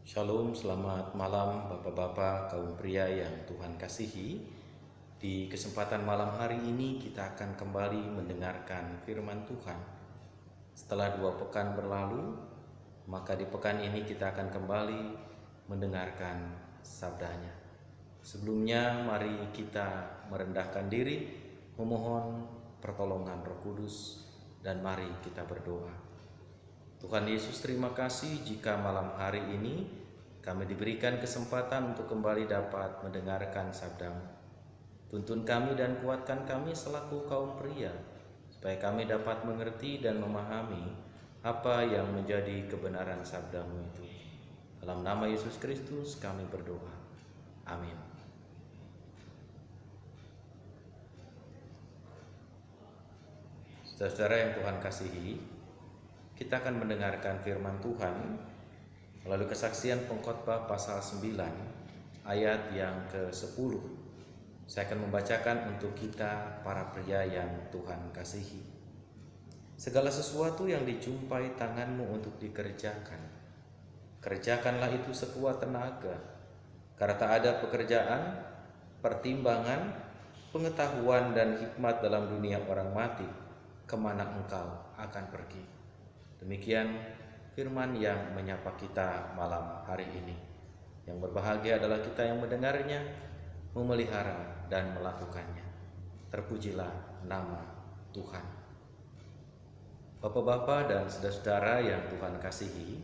Shalom, selamat malam Bapak-bapak kaum pria yang Tuhan kasihi. Di kesempatan malam hari ini kita akan kembali mendengarkan firman Tuhan. Setelah 2 pekan berlalu, maka di pekan ini kita akan kembali mendengarkan sabdanya. Sebelumnya mari kita merendahkan diri, memohon pertolongan Roh Kudus, dan mari kita berdoa. Tuhan Yesus, terima kasih jika malam hari ini kami diberikan kesempatan untuk kembali dapat mendengarkan sabda-Mu. Tuntun kami dan kuatkan kami selaku kaum pria, supaya kami dapat mengerti dan memahami apa yang menjadi kebenaran sabda-Mu itu. Dalam nama Yesus Kristus kami berdoa. Amin. Saudara-saudara yang Tuhan kasihi, kita akan mendengarkan firman Tuhan melalui kesaksian pengkhotbah pasal 9 ayat yang ke-10. Saya akan membacakan untuk kita para pria yang Tuhan kasihi. Segala sesuatu yang dijumpai tanganmu untuk dikerjakan, kerjakanlah itu sekuat tenaga, karena tak ada pekerjaan, pertimbangan, pengetahuan dan hikmat dalam dunia orang mati, kemana engkau akan pergi. Demikian firman yang menyapa kita malam hari ini. Yang berbahagia adalah kita yang mendengarnya, memelihara dan melakukannya. Terpujilah nama Tuhan. Bapak-bapak dan saudara-saudara yang Tuhan kasihi,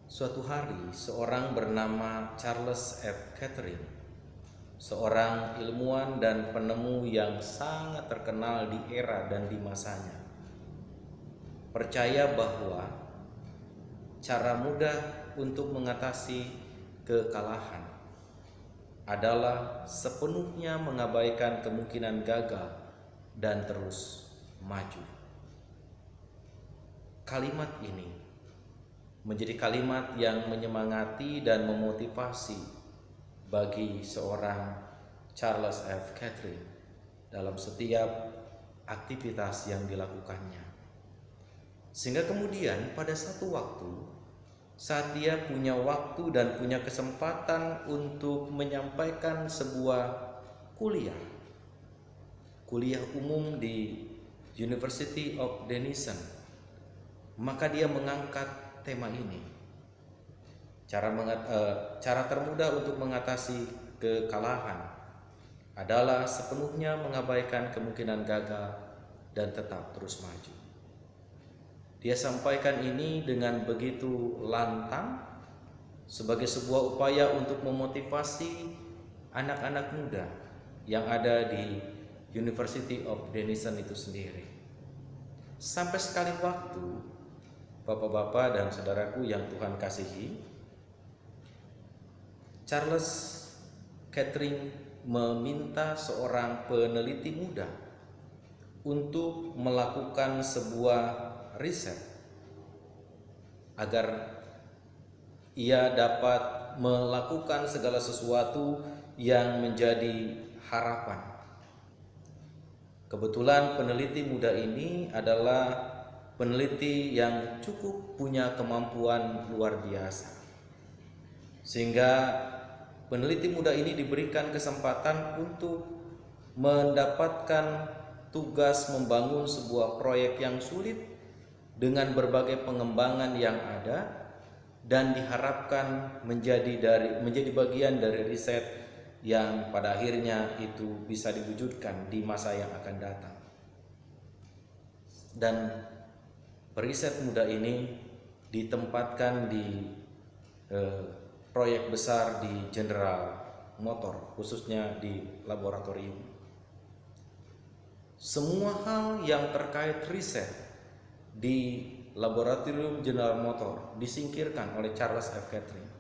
suatu hari seorang bernama Charles F. Kettering, seorang ilmuwan dan penemu yang sangat terkenal di era dan di masanya, percaya bahwa cara mudah untuk mengatasi kekalahan adalah sepenuhnya mengabaikan kemungkinan gagal dan terus maju. Kalimat ini menjadi kalimat yang menyemangati dan memotivasi bagi seorang Charles F. Kettering dalam setiap aktivitas yang dilakukannya. Sehingga kemudian pada satu waktu, saat dia punya waktu dan punya kesempatan untuk menyampaikan sebuah kuliah umum di University of Denison, maka dia mengangkat tema ini. Cara termudah untuk mengatasi kekalahan adalah sepenuhnya mengabaikan kemungkinan gagal dan tetap terus maju. Dia sampaikan ini dengan begitu lantang sebagai sebuah upaya untuk memotivasi anak-anak muda yang ada di University of Denison itu sendiri. Sampai sekali waktu, bapak-bapak dan saudaraku yang Tuhan kasihi, Charles Kettering meminta seorang peneliti muda untuk melakukan sebuah riset agar ia dapat melakukan segala sesuatu yang menjadi harapan. Kebetulan peneliti muda ini adalah peneliti yang cukup punya kemampuan luar biasa, sehingga peneliti muda ini diberikan kesempatan untuk mendapatkan tugas membangun sebuah proyek yang sulit dengan berbagai pengembangan yang ada, dan diharapkan menjadi bagian dari riset yang pada akhirnya itu bisa diwujudkan di masa yang akan datang. Dan periset muda ini ditempatkan di proyek besar di General Motor, khususnya di laboratorium. Semua hal yang terkait riset di laboratorium General Motor disingkirkan oleh Charles F. Kettering.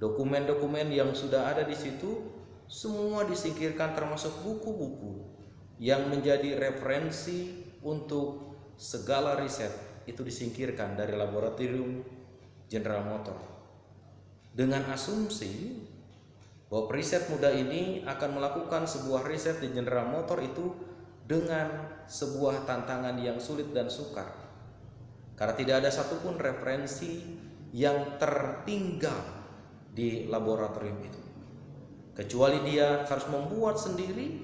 Dokumen-dokumen yang sudah ada di situ semua disingkirkan, termasuk buku-buku yang menjadi referensi untuk segala riset itu disingkirkan dari laboratorium General Motor, dengan asumsi bahwa periset muda ini akan melakukan sebuah riset di General Motor itu dengan sebuah tantangan yang sulit dan sukar, karena tidak ada satupun referensi yang tertinggal di laboratorium itu. Kecuali dia harus membuat sendiri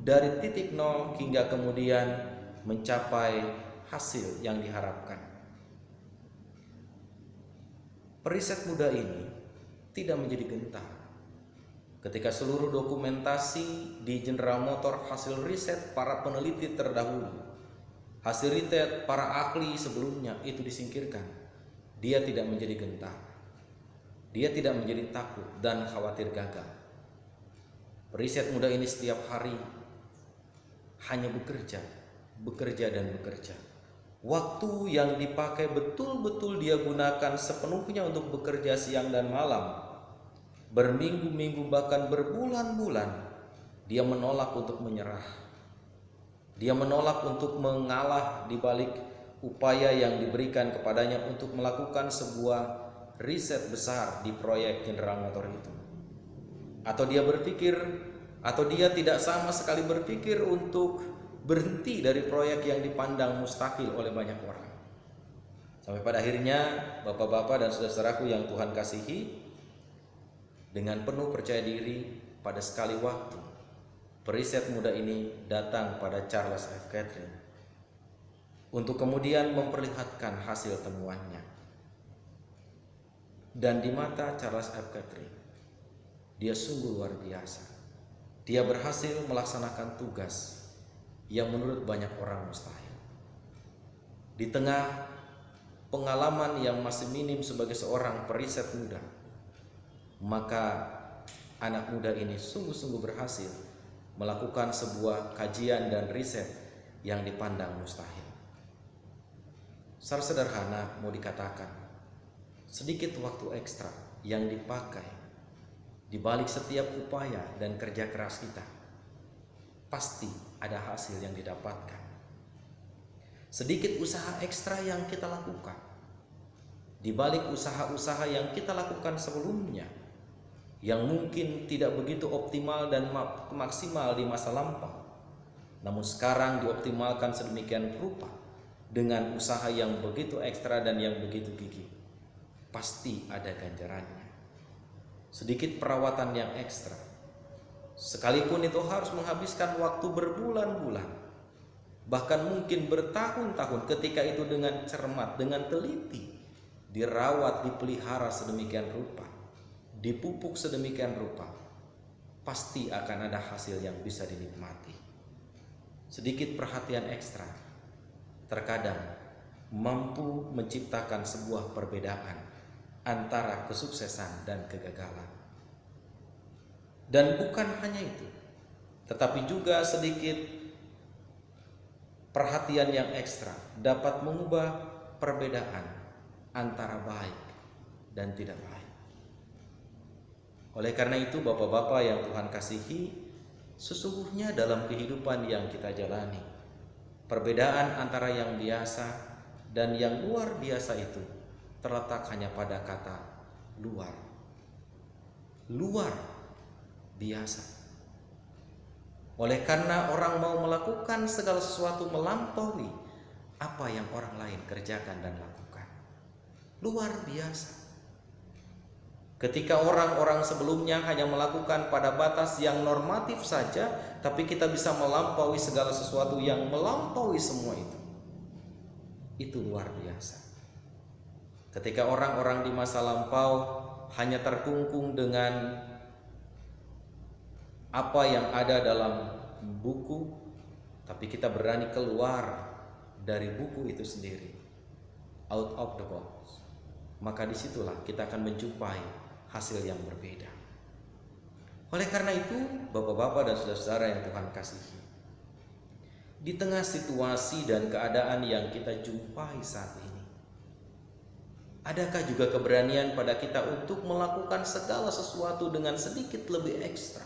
dari titik nol hingga kemudian mencapai hasil yang diharapkan. Periset muda ini tidak menjadi gentar ketika seluruh dokumentasi di General Motors hasil riset para peneliti terdahulu, hasil riset para ahli sebelumnya itu disingkirkan. Dia tidak menjadi gentar. Dia tidak menjadi takut dan khawatir gagal. Periset muda ini setiap hari hanya bekerja dan bekerja. Waktu yang dipakai betul-betul dia gunakan sepenuhnya untuk bekerja siang dan malam. Berminggu-minggu bahkan berbulan-bulan dia menolak untuk menyerah. Dia menolak untuk mengalah di balik upaya yang diberikan kepadanya untuk melakukan sebuah riset besar di proyek General Motors itu. Atau dia tidak sama sekali berpikir untuk berhenti dari proyek yang dipandang mustahil oleh banyak orang. Sampai pada akhirnya bapak-bapak dan saudara-saudaraku yang Tuhan kasihi, dengan penuh percaya diri pada sekali waktu periset muda ini datang pada Charles F. Catherine untuk kemudian memperlihatkan hasil temuannya. Dan di mata Charles F. Catherine, dia sungguh luar biasa. Dia berhasil melaksanakan tugas yang menurut banyak orang mustahil. Di tengah pengalaman yang masih minim sebagai seorang periset muda, maka anak muda ini sungguh-sungguh berhasil melakukan sebuah kajian dan riset yang dipandang mustahil. Secara sederhana mau dikatakan, sedikit waktu ekstra yang dipakai di balik setiap upaya dan kerja keras kita, pasti ada hasil yang didapatkan. Sedikit usaha ekstra yang kita lakukan di balik usaha-usaha yang kita lakukan sebelumnya, yang mungkin tidak begitu optimal dan maksimal di masa lampau, namun sekarang dioptimalkan sedemikian rupa dengan usaha yang begitu ekstra dan yang begitu gigih, pasti ada ganjarannya. Sedikit perawatan yang ekstra, sekalipun itu harus menghabiskan waktu berbulan-bulan, bahkan mungkin bertahun-tahun, ketika itu dengan cermat, dengan teliti dirawat, dipelihara sedemikian rupa, dipupuk sedemikian rupa, pasti akan ada hasil yang bisa dinikmati. Sedikit perhatian ekstra terkadang mampu menciptakan sebuah perbedaan antara kesuksesan dan kegagalan. Dan bukan hanya itu, tetapi juga sedikit perhatian yang ekstra dapat mengubah perbedaan antara baik dan tidak baik. Oleh karena itu, bapak-bapak yang Tuhan kasihi, sesungguhnya dalam kehidupan yang kita jalani, perbedaan antara yang biasa dan yang luar biasa itu terletak hanya pada kata luar. Luar biasa. Oleh karena orang mau melakukan segala sesuatu melampaui apa yang orang lain kerjakan dan lakukan. Luar biasa. Ketika orang-orang sebelumnya hanya melakukan pada batas yang normatif saja, tapi kita bisa melampaui segala sesuatu yang melampaui semua itu. Itu luar biasa. Ketika orang-orang di masa lampau hanya terkungkung dengan apa yang ada dalam buku, tapi kita berani keluar dari buku itu sendiri, out of the box, maka disitulah kita akan menjumpai hasil yang berbeda. Oleh karena itu, bapak-bapak dan saudara-saudara yang Tuhan kasihi, di tengah situasi dan keadaan yang kita jumpai saat ini, adakah juga keberanian pada kita untuk melakukan segala sesuatu dengan sedikit lebih ekstra?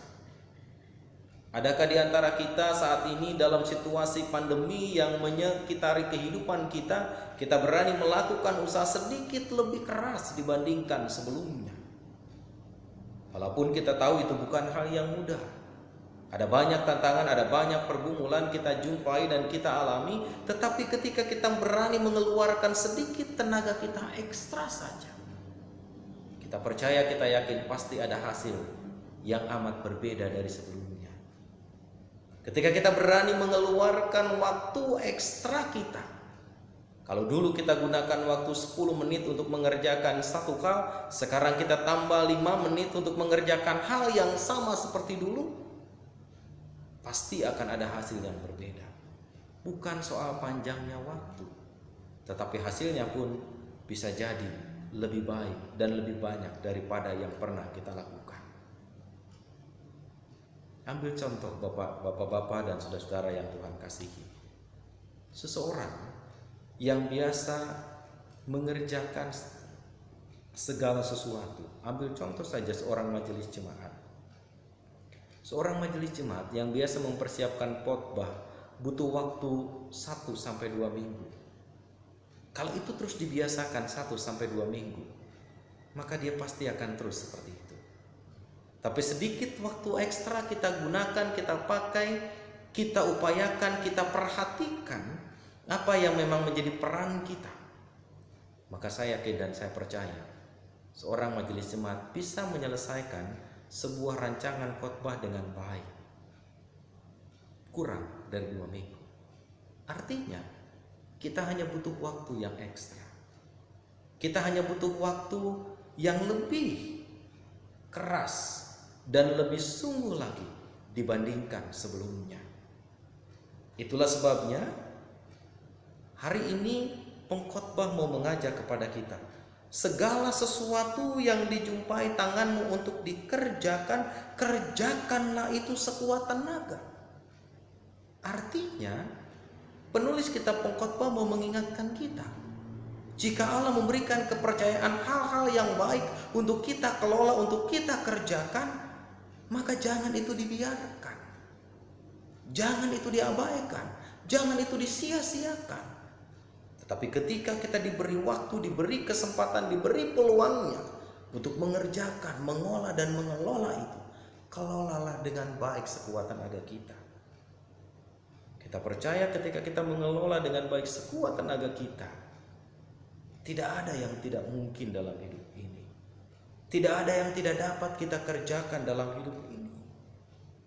Adakah di antara kita saat ini dalam situasi pandemi yang menyekitari kehidupan kita, kita berani melakukan usaha sedikit lebih keras dibandingkan sebelumnya? Walaupun kita tahu itu bukan hal yang mudah. Ada banyak tantangan, ada banyak pergumulan kita jumpai dan kita alami, tetapi ketika kita berani mengeluarkan sedikit tenaga kita ekstra saja, Kita percaya, kita yakin pasti ada hasil yang amat berbeda dari sebelumnya. Ketika kita berani mengeluarkan waktu ekstra kita. Kalau dulu kita gunakan waktu 10 menit untuk mengerjakan satu hal, sekarang kita tambah 5 menit untuk mengerjakan hal yang sama seperti dulu, pasti akan ada hasil yang berbeda. Bukan soal panjangnya waktu, tetapi hasilnya pun bisa jadi lebih baik dan lebih banyak daripada yang pernah kita lakukan. Ambil contoh bapak-bapak dan saudara-saudara yang Tuhan kasihi. Seseorang yang biasa mengerjakan segala sesuatu. Ambil contoh saja seorang majelis jemaat. Seorang majelis jemaat yang biasa mempersiapkan khotbah butuh waktu 1-2 minggu. Kalau itu terus dibiasakan 1-2 minggu, maka dia pasti akan terus seperti itu. Tapi sedikit waktu ekstra kita gunakan, kita pakai, kita upayakan, kita perhatikan apa yang memang menjadi peran kita, maka saya yakin dan saya percaya seorang majelis jemaat bisa menyelesaikan sebuah rancangan khotbah dengan baik kurang dari 2 minggu. Artinya kita hanya butuh waktu yang ekstra, kita hanya butuh waktu yang lebih keras dan lebih sungguh lagi dibandingkan sebelumnya. Itulah sebabnya hari ini pengkhotbah mau mengajak kepada kita, segala sesuatu yang dijumpai tanganmu untuk dikerjakan, kerjakanlah itu sekuat tenaga. Artinya penulis kitab pengkhotbah mau mengingatkan kita, jika Allah memberikan kepercayaan hal-hal yang baik untuk kita kelola, untuk kita kerjakan, maka jangan itu dibiarkan, jangan itu diabaikan, jangan itu disia-siakan. Tetapi ketika kita diberi waktu, diberi kesempatan, diberi peluangnya untuk mengerjakan, mengolah dan mengelola itu, kelolalah dengan baik sekuat tenaga kita. Kita percaya ketika kita mengelola dengan baik sekuat tenaga kita, tidak ada yang tidak mungkin dalam hidup ini. Tidak ada yang tidak dapat kita kerjakan dalam hidup ini.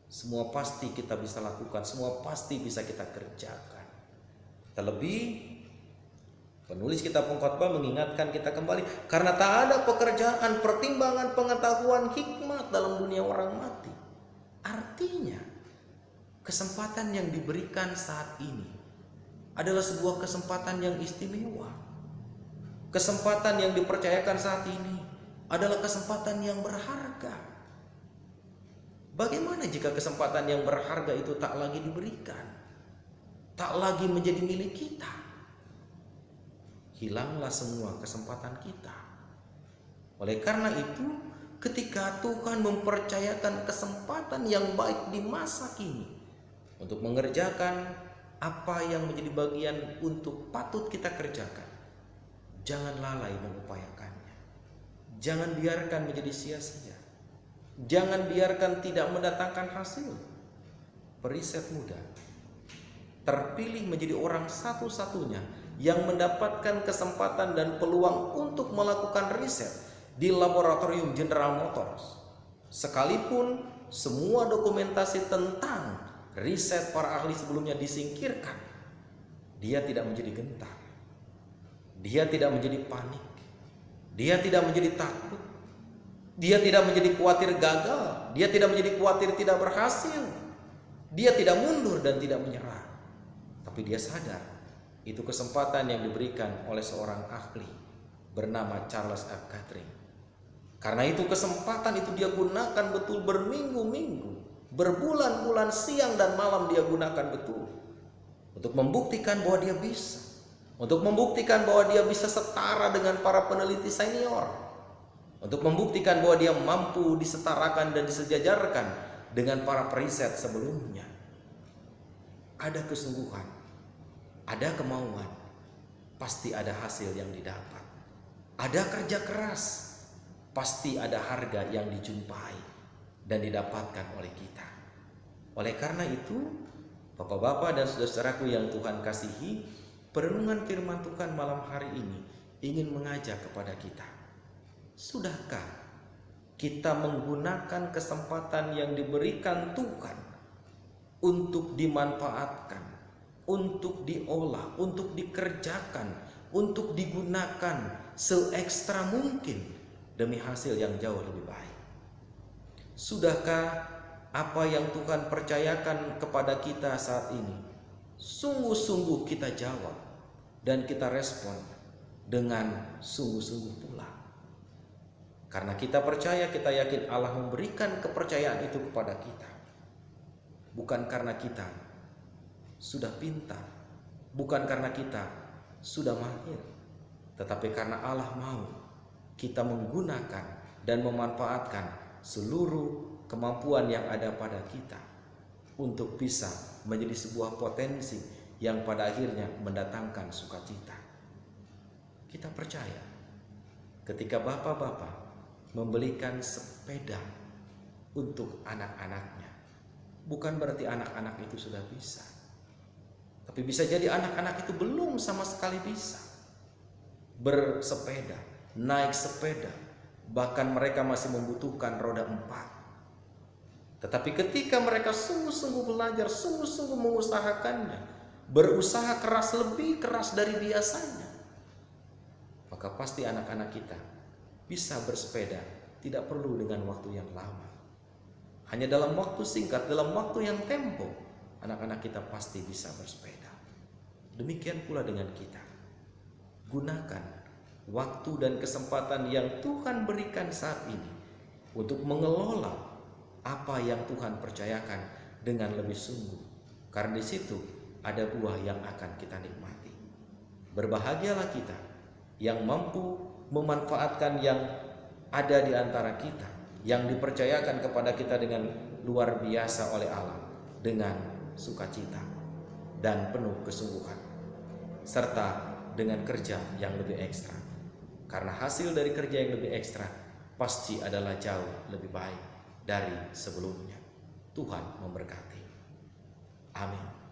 Semua pasti kita bisa lakukan, semua pasti bisa kita kerjakan. Terlebih penulis kitab pengkhotbah mengingatkan kita kembali, karena tak ada pekerjaan, pertimbangan, pengetahuan, hikmat dalam dunia orang mati. Artinya kesempatan yang diberikan saat ini adalah sebuah kesempatan yang istimewa. Kesempatan yang dipercayakan saat ini adalah kesempatan yang berharga. Bagaimana jika kesempatan yang berharga itu tak lagi diberikan, tak lagi menjadi milik kita? Hilanglah semua kesempatan kita. Oleh karena itu, ketika Tuhan mempercayakan kesempatan yang baik di masa kini untuk mengerjakan apa yang menjadi bagian untuk patut kita kerjakan, jangan lalai mengupayakannya. Jangan biarkan menjadi sia-sia. Jangan biarkan tidak mendatangkan hasil. Periset muda terpilih menjadi orang satu-satunya yang mendapatkan kesempatan dan peluang untuk melakukan riset di laboratorium General Motors. Sekalipun semua dokumentasi tentang riset para ahli sebelumnya disingkirkan, dia tidak menjadi gentar. Dia tidak menjadi panik. Dia tidak menjadi takut. Dia tidak menjadi khawatir gagal. Dia tidak menjadi khawatir tidak berhasil. Dia tidak mundur dan tidak menyerah. Tapi dia sadar itu kesempatan yang diberikan oleh seorang ahli bernama Charles F. Catherine. Karena itu kesempatan itu dia gunakan betul berminggu-minggu, berbulan-bulan, siang dan malam dia gunakan betul untuk membuktikan bahwa dia bisa. Untuk membuktikan bahwa dia bisa setara dengan para peneliti senior. Untuk membuktikan bahwa dia mampu disetarakan dan disejajarkan dengan para periset sebelumnya. Ada kesungguhan, ada kemauan, pasti ada hasil yang didapat. Ada kerja keras, pasti ada harga yang dijumpai dan didapatkan oleh kita. Oleh karena itu, Bapak-bapak dan saudara-saudaraku yang Tuhan kasihi, perenungan firman Tuhan malam hari ini ingin mengajak kepada kita. Sudahkah kita menggunakan kesempatan yang diberikan Tuhan untuk dimanfaatkan, untuk diolah, untuk dikerjakan, untuk digunakan seekstra mungkin demi hasil yang jauh lebih baik? Sudahkah apa yang Tuhan percayakan kepada kita saat ini sungguh-sungguh kita jawab dan kita respon dengan sungguh-sungguh pula? Karena kita percaya, kita yakin Allah memberikan kepercayaan itu kepada kita. Bukan karena kita sudah pintar, bukan karena kita sudah mahir, tetapi karena Allah mau kita menggunakan dan memanfaatkan seluruh kemampuan yang ada pada kita untuk bisa menjadi sebuah potensi yang pada akhirnya mendatangkan sukacita. Kita percaya ketika bapak-bapak membelikan sepeda untuk anak-anaknya, bukan berarti anak-anak itu sudah bisa. Tapi bisa jadi anak-anak itu belum sama sekali bisa bersepeda, naik sepeda, bahkan mereka masih membutuhkan roda 4. Tetapi ketika mereka sungguh-sungguh belajar, sungguh-sungguh mengusahakannya, berusaha keras, lebih keras dari biasanya, maka pasti anak-anak kita bisa bersepeda, tidak perlu dengan waktu yang lama. Hanya dalam waktu singkat, dalam waktu yang tempo, anak-anak kita pasti bisa bersepeda. Demikian pula dengan kita. Gunakan waktu dan kesempatan yang Tuhan berikan saat ini untuk mengelola apa yang Tuhan percayakan dengan lebih sungguh. Karena di situ ada buah yang akan kita nikmati. Berbahagialah kita yang mampu memanfaatkan yang ada di antara kita, yang dipercayakan kepada kita dengan luar biasa oleh Allah, dengan sukacita dan penuh kesungguhan, serta dengan kerja yang lebih ekstra. Karena hasil dari kerja yang lebih ekstra pasti adalah jauh lebih baik dari sebelumnya. Tuhan memberkati. Amin.